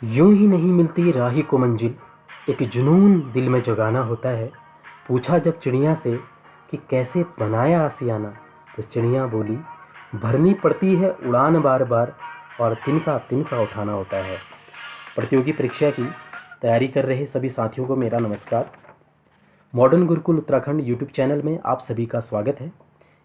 यूं ही नहीं मिलती राही को मंजिल, एक जुनून दिल में जगाना होता है। पूछा जब चिड़िया से कि कैसे बनाया आशियाना, तो चिड़िया बोली भरनी पड़ती है उड़ान बार बार, और तिनका तिनका उठाना होता है। प्रतियोगी परीक्षा की तैयारी कर रहे सभी साथियों को मेरा नमस्कार। Modern Gurukul Uttarakhand YouTube channel में आप सभी का स्वागत है।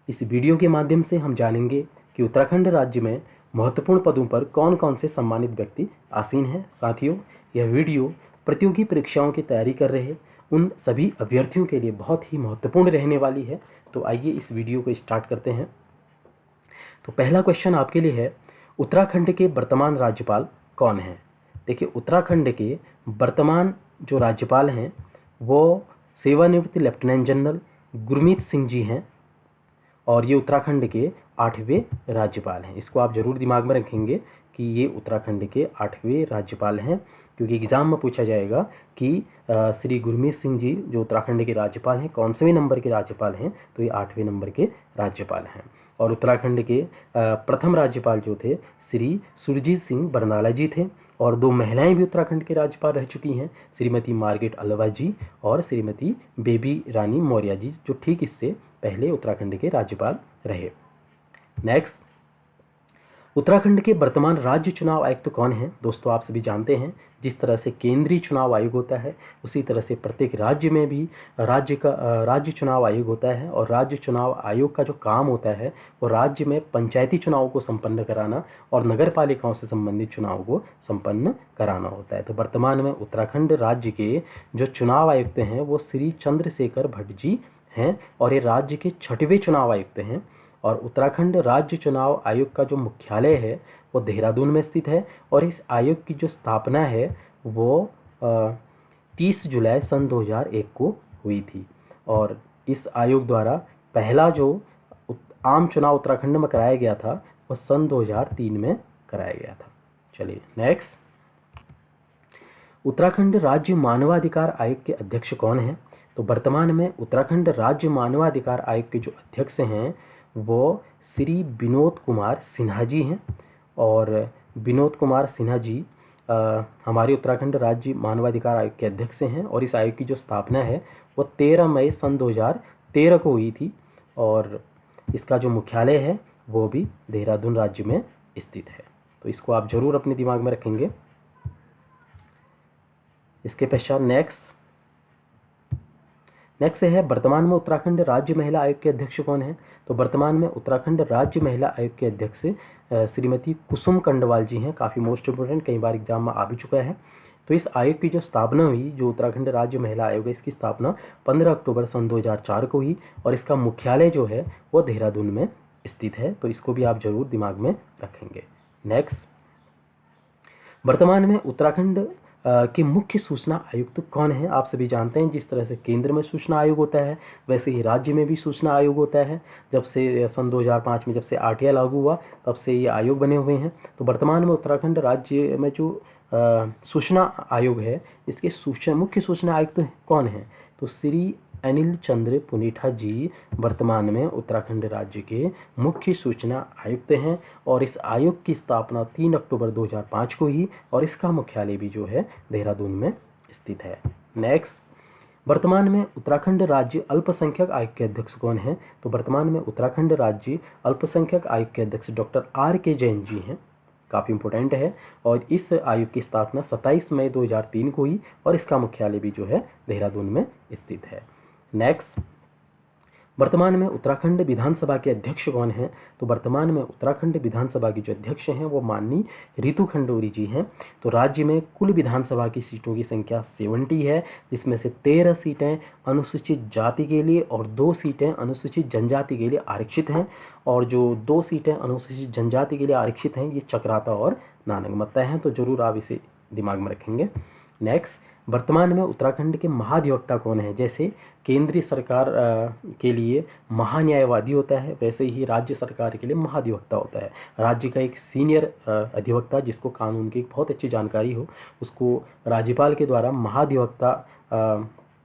इस वीडियो के माध्यम से हम जानेंगे कि उत्तराखंड राज्य में महत्वपूर्ण पदों पर कौन कौन से सम्मानित व्यक्ति आसीन हैं। साथियों, यह वीडियो प्रतियोगी परीक्षाओं की तैयारी कर रहे उन सभी अभ्यर्थियों के लिए बहुत ही महत्वपूर्ण रहने वाली है। तो आइए इस वीडियो को स्टार्ट करते हैं। तो पहला क्वेश्चन आपके लिए है, उत्तराखंड के वर्तमान राज्यपाल कौन हैं? देखिए, उत्तराखंड के वर्तमान जो राज्यपाल हैं वो सेवानिवृत्त लेफ्टिनेंट जनरल गुरमीत सिंह जी हैं, और ये उत्तराखंड के 8वें राज्यपाल हैं। इसको आप ज़रूर दिमाग में रखेंगे कि ये उत्तराखंड के 8वें राज्यपाल हैं, क्योंकि एग्ज़ाम में पूछा जाएगा कि श्री गुरमीत सिंह जी जो उत्तराखंड के राज्यपाल हैं कौनसेवें नंबर के राज्यपाल हैं, तो ये 8वें नंबर के राज्यपाल हैं। और उत्तराखंड के प्रथम राज्यपाल जो थे श्री सुरजीत सिंह बरनाला जी थे, और 2 महिलाएं भी उत्तराखंड के राज्यपाल रह चुकी हैं, श्रीमती मार्गरेट अल्वा जी और श्रीमती बेबी रानी मौर्य जी, जो ठीक इससे पहले उत्तराखंड के राज्यपाल रहे। नेक्स्ट, उत्तराखंड के वर्तमान राज्य चुनाव आयुक्त कौन हैं? दोस्तों, आप सभी जानते हैं जिस तरह से केंद्रीय चुनाव आयोग होता है उसी तरह से प्रत्येक राज्य में भी राज्य चुनाव आयोग होता है, और राज्य चुनाव आयोग का जो काम होता है वो राज्य में पंचायती चुनाव को संपन्न कराना और नगर पालिकाओं से संबंधित चुनाव को संपन्न कराना होता है। तो वर्तमान में उत्तराखंड राज्य के जो चुनाव आयुक्त हैं वो श्री चंद्रशेखर भट्ट जी हैं, और ये राज्य के 6वें चुनाव आयुक्त हैं। और उत्तराखंड राज्य चुनाव आयोग का जो मुख्यालय है वो देहरादून में स्थित है, और इस आयोग की जो स्थापना है वो 30 जुलाई सन 2001 को हुई थी। और इस आयोग द्वारा पहला जो आम चुनाव उत्तराखंड में कराया गया था वो सन 2003 में कराया गया था। चलिए नेक्स्ट, उत्तराखंड राज्य मानवाधिकार आयोग के अध्यक्ष कौन हैं? तो वर्तमान में उत्तराखंड राज्य मानवाधिकार आयोग के जो अध्यक्ष हैं वो श्री विनोद कुमार सिन्हा जी हैं, और विनोद कुमार सिन्हा जी हमारे उत्तराखंड राज्य मानवाधिकार आयोग के अध्यक्ष हैं, और इस आयोग की जो स्थापना है वो 13 मई सन 2013 को हुई थी, और इसका जो मुख्यालय है वो भी देहरादून राज्य में स्थित है। तो इसको आप ज़रूर अपने दिमाग में रखेंगे। इसके पश्चात नेक्स्ट है, वर्तमान में उत्तराखंड राज्य महिला आयोग के अध्यक्ष कौन है? तो वर्तमान में उत्तराखंड राज्य महिला आयोग के अध्यक्ष श्रीमती कुसुम कंडवाल जी हैं। काफ़ी मोस्ट इंपोर्टेंट, कई बार एग्जाम में आ भी चुका है। तो इस आयोग की जो स्थापना हुई, जो उत्तराखंड राज्य महिला आयोग है, इसकी स्थापना 15 अक्टूबर सन 2004 को हुई, और इसका मुख्यालय जो है वो देहरादून में स्थित है। तो इसको भी आप जरूर दिमाग में रखेंगे। नेक्स्ट, वर्तमान में उत्तराखंड के मुख्य सूचना आयुक्त कौन है? आप सभी जानते हैं जिस तरह से केंद्र में सूचना आयोग होता है वैसे ही राज्य में भी सूचना आयोग होता है। जब से सन 2005 में जब से आरटीआई लागू हुआ तब से ये आयोग बने हुए हैं। तो वर्तमान में उत्तराखंड राज्य में जो सूचना आयोग है इसके मुख्य सूचना आयुक्त कौन है? तो श्री अनिल चंद्र पुनेठा जी वर्तमान में उत्तराखंड राज्य के मुख्य सूचना आयुक्त हैं, और इस आयोग की स्थापना 3 अक्टूबर 2005 को हुई, और इसका मुख्यालय भी जो है देहरादून में स्थित है। नेक्स्ट, वर्तमान में उत्तराखंड राज्य अल्पसंख्यक आयोग के अध्यक्ष कौन हैं? तो वर्तमान में उत्तराखंड राज्य अल्पसंख्यक आयोग के अध्यक्ष डॉक्टर R.K. जैन जी हैं। काफ़ी इंपॉर्टेंट है, और इस आयोग की स्थापना 27 मई 2003 को हुई, और इसका मुख्यालय भी जो है देहरादून में स्थित है। नेक्स्ट, वर्तमान में उत्तराखंड विधानसभा के अध्यक्ष कौन हैं? तो वर्तमान में उत्तराखंड विधानसभा के जो अध्यक्ष हैं वो माननीय रितु खंडूरी जी हैं। तो राज्य में कुल विधानसभा की सीटों की संख्या 70 है, जिसमें से 13 सीटें अनुसूचित जाति के लिए और 2 सीटें अनुसूचित जनजाति के लिए आरक्षित हैं, और जो 2 सीटें अनुसूचित जनजाति के लिए आरक्षित हैं ये चक्राता और नानगमत्ता हैं। तो जरूर आप इसे दिमाग में रखेंगे। नेक्स्ट, वर्तमान में उत्तराखंड के महाधिवक्ता कौन है? जैसे केंद्रीय सरकार के लिए महान्यायवादी होता है वैसे ही राज्य सरकार के लिए महाधिवक्ता होता है। राज्य का एक सीनियर अधिवक्ता जिसको कानून की बहुत अच्छी जानकारी हो उसको राज्यपाल के द्वारा महाधिवक्ता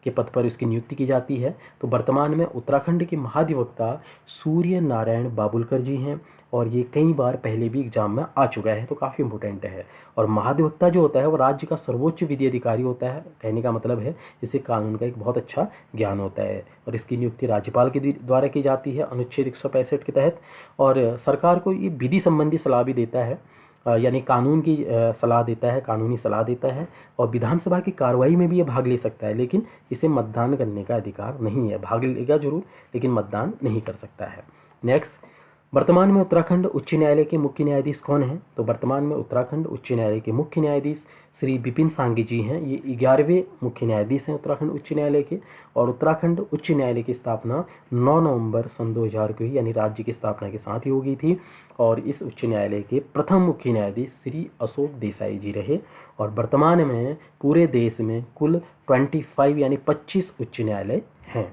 के पद पर उसकी नियुक्ति की जाती है। तो वर्तमान में उत्तराखंड के महाधिवक्ता सूर्य नारायण बाबुलकर जी हैं, और ये कई बार पहले भी एग्जाम में आ चुका है, तो काफ़ी इंपॉर्टेंट है। और महाधिवक्ता जो होता है वो राज्य का सर्वोच्च विधि अधिकारी होता है। कहने का मतलब है इसे कानून का एक बहुत अच्छा ज्ञान होता है और इसकी नियुक्ति राज्यपाल के द्वारा की जाती है अनुच्छेद 165 के तहत। और सरकार को ये विधि संबंधी सलाह भी देता है, यानी कानून की सलाह देता है, कानूनी सलाह देता है। और विधानसभा की कार्रवाई में भी ये भाग ले सकता है, लेकिन इसे मतदान करने का अधिकार नहीं है। भाग लेगा जरूर लेकिन मतदान नहीं कर सकता है। नेक्स्ट, वर्तमान में उत्तराखंड उच्च न्यायालय के मुख्य न्यायाधीश कौन हैं? तो वर्तमान में उत्तराखंड उच्च न्यायालय के मुख्य न्यायाधीश श्री विपिन सांघी जी हैं। ये 11वें मुख्य न्यायाधीश हैं उत्तराखंड उच्च न्यायालय के। और उत्तराखंड उच्च न्यायालय की स्थापना 9 नवंबर सन 2000 को ही, यानी राज्य की स्थापना के साथ ही हो गई थी। और इस उच्च न्यायालय के प्रथम मुख्य न्यायाधीश श्री अशोक देसाई जी रहे। और वर्तमान में पूरे देश में कुल 25 यानी 25 उच्च न्यायालय हैं।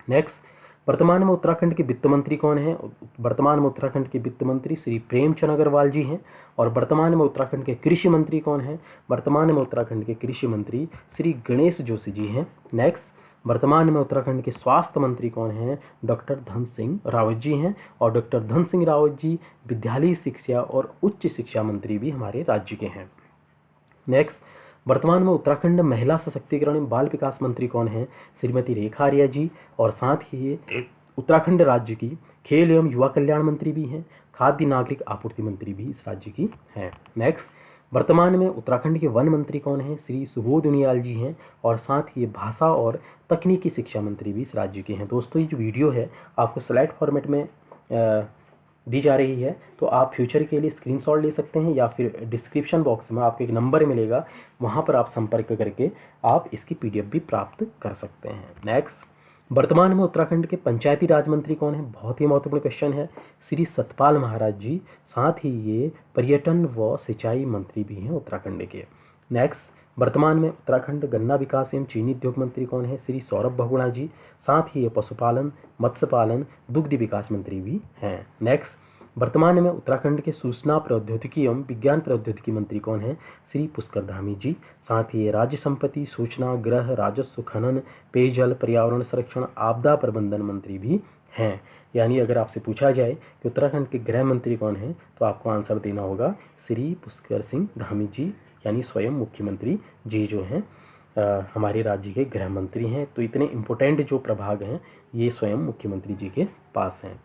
नेक्स्ट, वर्तमान में उत्तराखंड के वित्त मंत्री कौन हैं? वर्तमान में उत्तराखंड के वित्त मंत्री श्री प्रेमचंद अग्रवाल जी हैं। और वर्तमान में उत्तराखंड के कृषि मंत्री कौन हैं? वर्तमान में उत्तराखंड के कृषि मंत्री श्री गणेश जोशी जी हैं। नेक्स्ट, वर्तमान में उत्तराखंड के स्वास्थ्य मंत्री कौन हैं? डॉक्टर धन सिंह रावत जी हैं। और डॉक्टर धन सिंह रावत जी विद्यालयी शिक्षा और उच्च शिक्षा मंत्री भी हमारे राज्य के हैं। नेक्स्ट, वर्तमान में उत्तराखंड महिला सशक्तिकरण एवं बाल विकास मंत्री कौन हैं? श्रीमती रेखा आर्या जी। और साथ ही ये उत्तराखंड राज्य की खेल एवं युवा कल्याण मंत्री भी हैं। खाद्य नागरिक आपूर्ति मंत्री भी इस राज्य की हैं। नेक्स्ट, वर्तमान में उत्तराखंड के वन मंत्री कौन हैं? श्री सुबोध उनियाल जी हैं। और साथ ही भाषा और तकनीकी शिक्षा मंत्री भी इस राज्य के हैं। दोस्तों, ये जो वीडियो है आपको स्लाइड फॉर्मेट में दी जा रही है, तो आप फ्यूचर के लिए स्क्रीनशॉट ले सकते हैं या फिर डिस्क्रिप्शन बॉक्स में आपको एक नंबर मिलेगा, वहां पर आप संपर्क करके आप इसकी पीडीएफ भी प्राप्त कर सकते हैं। नेक्स्ट, वर्तमान में उत्तराखंड के पंचायती राज मंत्री कौन है? बहुत ही महत्वपूर्ण क्वेश्चन है, श्री सतपाल महाराज जी। साथ ही ये पर्यटन व सिंचाई मंत्री भी हैं उत्तराखंड के। नेक्स्ट, वर्तमान में उत्तराखंड गन्ना विकास एवं चीनी उद्योग मंत्री कौन है? श्री सौरभ बहुगुणा जी। साथ ही ये पशुपालन, मत्स्य पालन, दुग्ध विकास मंत्री भी हैं। नेक्स्ट, वर्तमान में उत्तराखंड के सूचना प्रौद्योगिकी एवं विज्ञान प्रौद्योगिकी मंत्री कौन हैं? श्री पुष्कर धामी जी। साथ ही राज्य संपत्ति, सूचना, गृह, राजस्व, खनन, पेयजल, पर्यावरण संरक्षण, आपदा प्रबंधन मंत्री भी हैं। यानी अगर आपसे पूछा जाए कि उत्तराखंड के गृह मंत्री कौन हैं, तो आपको आंसर देना होगा श्री पुष्कर सिंह धामी जी, यानी स्वयं मुख्यमंत्री जी जो हैं हमारे राज्य के गृह मंत्री हैं। तो इतने इम्पोर्टेंट जो प्रभाग हैं ये स्वयं मुख्यमंत्री जी के पास हैं।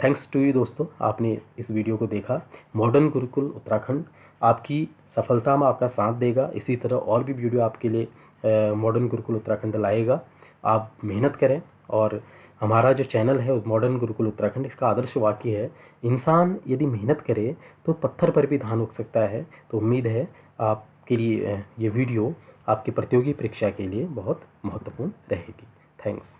थैंक्स टू यू दोस्तों, आपने इस वीडियो को देखा। मॉडर्न गुरुकुल उत्तराखंड आपकी सफलता में आपका साथ देगा। इसी तरह और भी वीडियो आपके लिए मॉडर्न गुरुकुल उत्तराखंड लाएगा। आप मेहनत करें। और हमारा जो चैनल है मॉडर्न गुरुकुल उत्तराखंड, इसका आदर्श वाक्य है, इंसान यदि मेहनत करे तो पत्थर पर भी धान उग सकता है। तो उम्मीद है आपके लिए ये वीडियो आपकी प्रतियोगी परीक्षा के लिए बहुत महत्वपूर्ण रहेगी। थैंक्स।